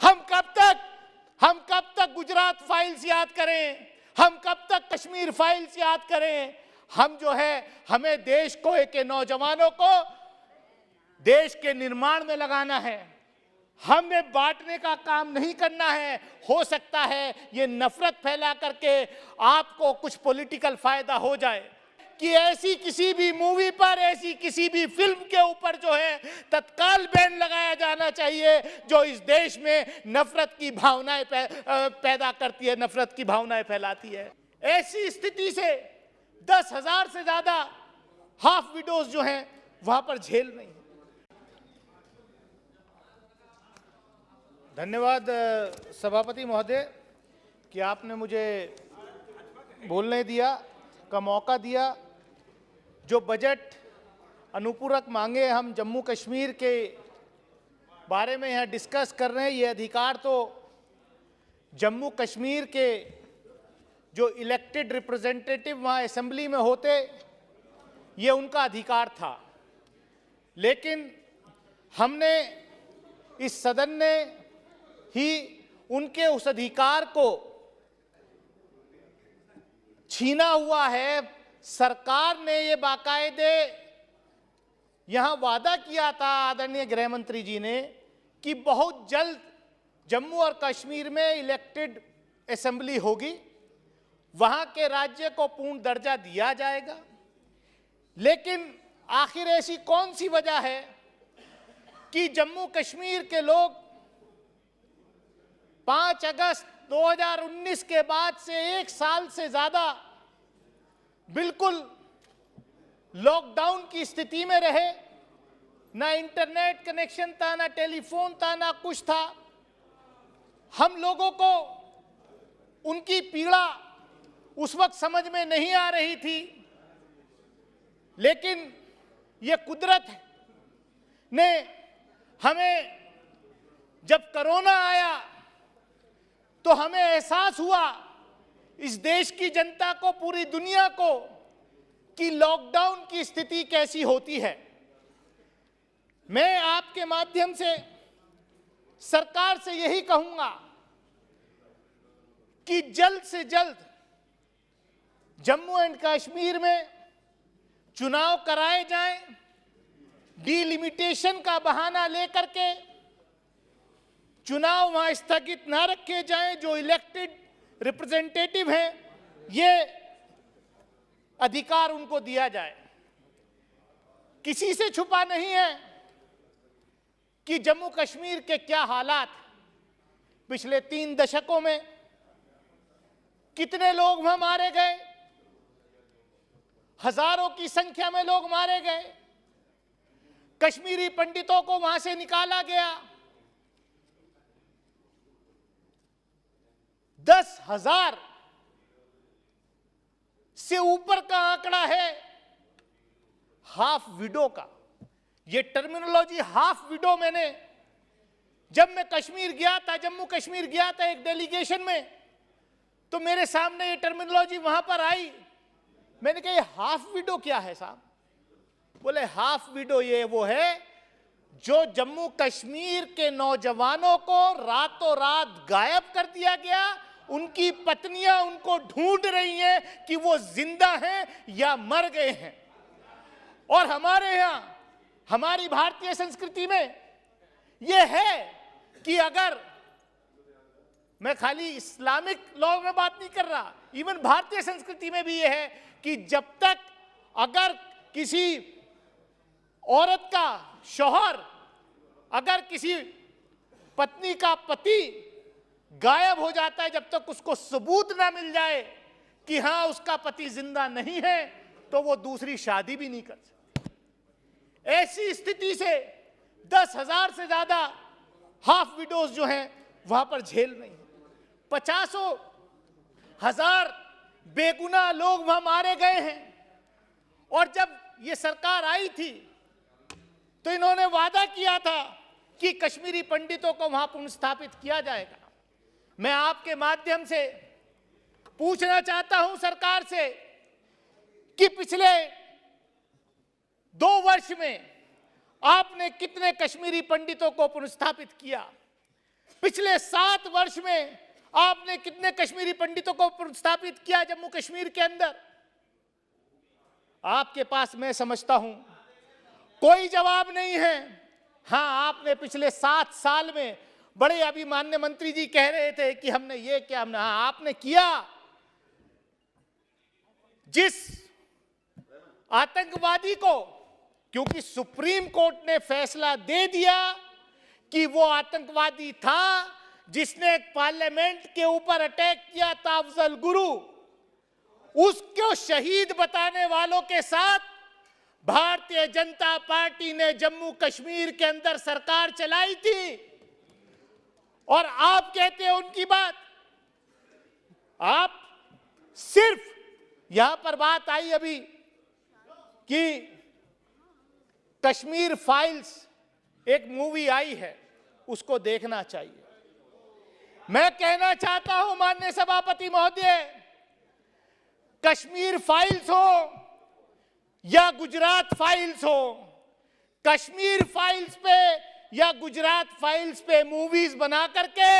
हम कब तक गुजरात फाइल्स याद करें? हम कब तक कश्मीर फाइल्स याद करें? हम जो है, हमें देश को, के नौजवानों को देश के निर्माण में लगाना है। हमें बांटने का काम नहीं करना है। हो सकता है ये नफरत फैला करके आपको कुछ पॉलिटिकल फायदा हो जाए कि ऐसी किसी भी मूवी पर, ऐसी किसी भी फिल्म के ऊपर जो है तत्काल बैन लगाया जाना चाहिए जो इस देश में नफरत की भावनाएं पैदा करती है, नफरत की भावनाएं फैलाती है। ऐसी स्थिति से 10,000 से ज्यादा हाफ विडोज जो हैं वहां पर झेल रही हैं। धन्यवाद सभापति महोदय कि आपने मुझे बोलने दिया का मौका दिया। जो बजट अनुपूरक मांगे हम जम्मू कश्मीर के बारे में यहाँ डिस्कस कर रहे हैं, ये अधिकार तो जम्मू कश्मीर के जो इलेक्टेड रिप्रेजेंटेटिव वहाँ असेंबली में होते, ये उनका अधिकार था। लेकिन हमने, इस सदन ने ही उनके उस अधिकार को छीना हुआ है। सरकार ने ये बाकायदे यहां वादा किया था आदरणीय गृह मंत्री जी ने कि बहुत जल्द जम्मू और कश्मीर में इलेक्टेड असेंबली होगी, वहां के राज्य को पूर्ण दर्जा दिया जाएगा। लेकिन आखिर ऐसी कौन सी वजह है कि जम्मू कश्मीर के लोग 5 अगस्त 2019 के बाद से 1 साल से ज्यादा बिल्कुल लॉकडाउन की स्थिति में रहे? ना इंटरनेट कनेक्शन था, ना टेलीफोन था, ना कुछ था। हम लोगों को उनकी पीड़ा उस वक्त समझ में नहीं आ रही थी, लेकिन ये कुदरत ने हमें, जब कोरोना आया तो हमें एहसास हुआ, इस देश की जनता को, पूरी दुनिया को, कि लॉकडाउन की स्थिति कैसी होती है। मैं आपके माध्यम से सरकार से यही कहूंगा कि जल्द से जल्द जम्मू एंड कश्मीर में चुनाव कराए जाएं, डिलिमिटेशन का बहाना लेकर के चुनाव वहां स्थगित ना रखे जाएं। जो इलेक्टेड रिप्रेजेंटेटिव हैं, ये अधिकार उनको दिया जाए। किसी से छुपा नहीं है कि जम्मू कश्मीर के क्या हालात, पिछले 3 दशकों में कितने लोग वहां मारे गए, हजारों की संख्या में लोग मारे गए, कश्मीरी पंडितों को वहां से निकाला गया, 10,000 से ऊपर का आंकड़ा है हाफ विडो का। ये टर्मिनोलॉजी हाफ विडो, मैंने जब मैं कश्मीर गया था, जम्मू कश्मीर गया था एक डेलीगेशन में, तो मेरे सामने ये टर्मिनोलॉजी वहां पर आई। मैंने कहा ये हाफ विडो क्या है साहब? बोले हाफ विडो ये वो है जो जम्मू कश्मीर के नौजवानों को रातों रात गायब कर दिया गया। उनकी पत्नियां उनको ढूंढ रही हैं कि वो जिंदा हैं या मर गए हैं। और हमारे यहां, हमारी भारतीय संस्कृति में ये है कि अगर, मैं खाली इस्लामिक लॉ में बात नहीं कर रहा, इवन भारतीय संस्कृति में भी ये है कि जब तक अगर किसी औरत का शौहर, अगर किसी पत्नी का पति गायब हो जाता है, जब तक उसको सबूत ना मिल जाए कि हां उसका पति जिंदा नहीं है, तो वो दूसरी शादी भी नहीं कर सकती। ऐसी स्थिति से 10,000 से ज्यादा हाफ विडोज जो हैं वहां पर झेल रही हैं। 50 हजार बेगुनाह लोग वहां मारे गए हैं। और जब ये सरकार आई थी तो इन्होंने वादा किया था कि कश्मीरी पंडितों को वहां पुनर्स्थापित किया जाएगा। मैं आपके माध्यम से पूछना चाहता हूं सरकार से कि पिछले 2 वर्ष में आपने कितने कश्मीरी पंडितों को पुनर्स्थापित किया? पिछले 7 वर्ष में आपने कितने कश्मीरी पंडितों को स्थापित किया जम्मू कश्मीर के अंदर? आपके पास मैं समझता हूं कोई जवाब नहीं है। हां, आपने पिछले 7 साल में बड़े अभी माननीय मंत्री जी कह रहे थे कि हमने ये किया, हमने, हाँ आपने किया। जिस आतंकवादी को, क्योंकि सुप्रीम कोर्ट ने फैसला दे दिया कि वो आतंकवादी था जिसने पार्लियामेंट के ऊपर अटैक किया था, अफजल गुरु, उसको शहीद बताने वालों के साथ भारतीय जनता पार्टी ने जम्मू कश्मीर के अंदर सरकार चलाई थी। और आप कहते हैं उनकी बात, आप सिर्फ यहां पर बात आई अभी कि कश्मीर फाइल्स एक मूवी आई है, उसको देखना चाहिए। मैं कहना चाहता हूं माननीय सभापति महोदय, कश्मीर फाइल्स हो या गुजरात फाइल्स हो, कश्मीर फाइल्स पे या गुजरात फाइल्स पे मूवीज बना करके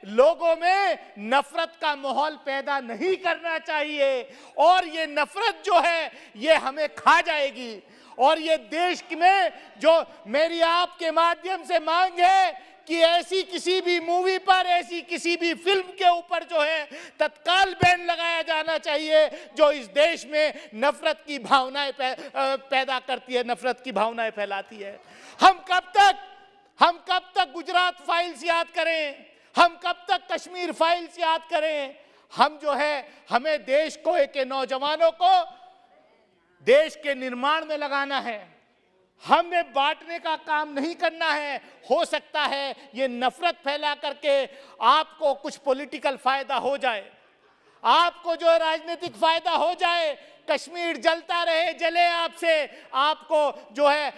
लोगों में नफरत का माहौल पैदा नहीं करना चाहिए। और ये नफरत जो है ये हमें खा जाएगी। और ये देश में जो मेरी आपके माध्यम से मांग है कि ऐसी किसी भी मूवी पर, ऐसी किसी भी फिल्म के ऊपर जो है तत्काल बैन लगाया जाना चाहिए जो इस देश में नफरत की भावनाएं पैदा करती है, नफरत की भावनाएं फैलाती है। हम कब तक गुजरात फाइल्स याद करें? हम कब तक कश्मीर फाइल्स याद करें? हम जो है, हमें देश को, एक नौजवानों को देश के निर्माण में लगाना है, हमें बांटने का काम नहीं करना है। हो सकता है ये नफरत फैला करके आपको कुछ पॉलिटिकल फायदा हो जाए, आपको जो राजनीतिक फायदा हो जाए, कश्मीर जलता रहे, जले आपसे, आपको जो है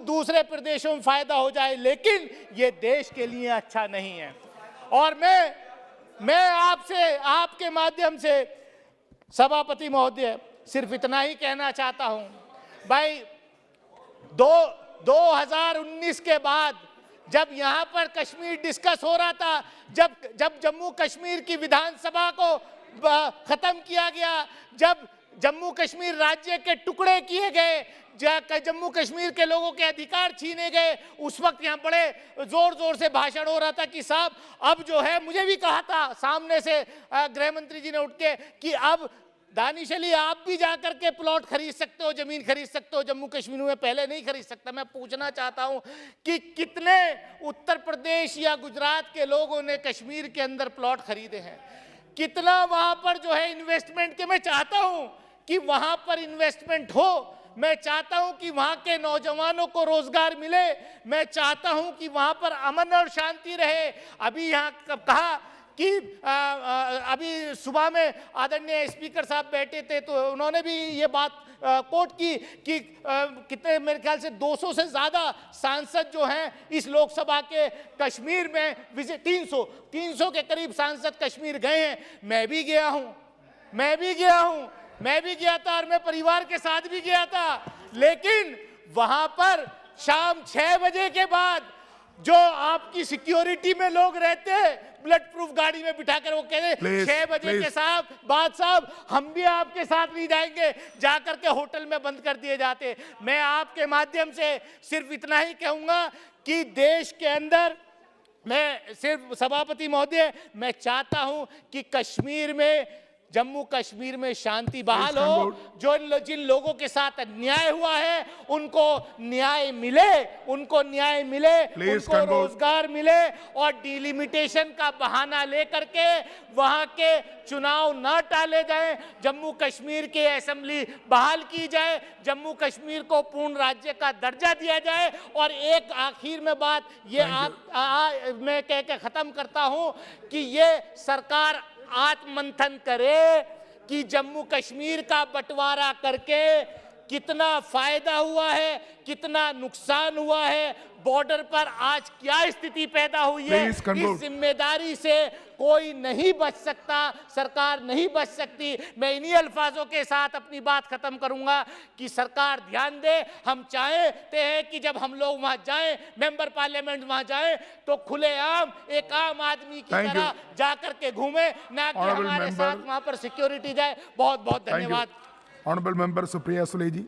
दूसरे प्रदेशों में फायदा हो जाए, लेकिन ये देश के लिए अच्छा नहीं है। और मैं आपसे, आपके माध्यम से सभापति महोदय सिर्फ इतना ही कहना चाहता हूं, भाई 2019 के बाद जब यहां पर कश्मीर डिस्कस हो रहा था, जब जम्मू कश्मीर की विधानसभा को खत्म किया गया, जब जम्मू कश्मीर राज्य के टुकड़े किए गए, जम्मू कश्मीर के लोगों के अधिकार छीने गए, उस वक्त यहाँ बड़े जोर जोर से भाषण हो रहा था कि साहब अब जो है, मुझे भी कहा था सामने से गृह मंत्री जी ने उठ के कि अब दानिश अली आप भी जाकर के प्लॉट खरीद सकते हो, जमीन खरीद सकते हो जम्मू कश्मीर में, पहले नहीं खरीद सकता। मैं पूछना चाहता हूं कि कितने उत्तर प्रदेश या गुजरात के लोगों ने कश्मीर के अंदर प्लॉट खरीदे हैं, कितना वहां पर जो है इन्वेस्टमेंट के, मैं चाहता हूं कि वहां पर इन्वेस्टमेंट हो, मैं चाहता हूं कि वहां के नौजवानों को रोजगार मिले, मैं चाहता हूं कि वहां पर अमन और शांति रहे। अभी यहां कहा कि अभी सुबह में आदरणीय स्पीकर साहब बैठे थे तो उन्होंने भी ये बात कोट की कि कितने, मेरे ख्याल से 200 से ज़्यादा सांसद जो हैं इस लोकसभा के कश्मीर में विजिट, 300 के करीब सांसद कश्मीर गए हैं। मैं भी गया था और मैं परिवार के साथ भी गया था, लेकिन वहां पर शाम 6 बजे के बाद जो आपकी सिक्योरिटी में लोग रहते हैं, बुलेट प्रूफ गाड़ी में बिठाकर, वो कहते हैं 6 बजे के साहब हम भी आपके साथ नहीं जाएंगे, जाकर के होटल में बंद कर दिए जाते। मैं आपके माध्यम से सिर्फ इतना ही कहूंगा कि देश के अंदर, मैं सिर्फ सभापति महोदय, मैं चाहता हूं कि कश्मीर में, जम्मू कश्मीर में शांति बहाल हो, जिन लोगों के साथ अन्याय हुआ है उनको न्याय मिले, उनको रोजगार मिले, और डिलिमिटेशन का बहाना लेकर के वहां के चुनाव न टाले जाएं, जम्मू कश्मीर के असेंबली बहाल की जाए, जम्मू कश्मीर को पूर्ण राज्य का दर्जा दिया जाए। और एक आखिर में बात ये मैं कह के खत्म करता हूं कि ये सरकार आत्ममंथन करे कि जम्मू कश्मीर का बंटवारा करके कितना फायदा हुआ है, कितना नुकसान हुआ है, बॉर्डर पर आज क्या स्थिति पैदा हुई है, इस जिम्मेदारी से कोई नहीं बच सकता, सरकार नहीं बच सकती। मैं इन्हीं अल्फाजों के साथ अपनी बात खत्म करूंगा कि सरकार ध्यान दे। हम चाहते हैं कि जब हम लोग वहां जाएं, मेंबर पार्लियामेंट वहां जाएं, तो खुलेआम एक आम आदमी की तरह जाकर के घूमे, ना कि हमारे साथ वहां पर सिक्योरिटी जाए। बहुत बहुत धन्यवाद। ऑनरेबल मेंबर सुप्रिया सुले जी।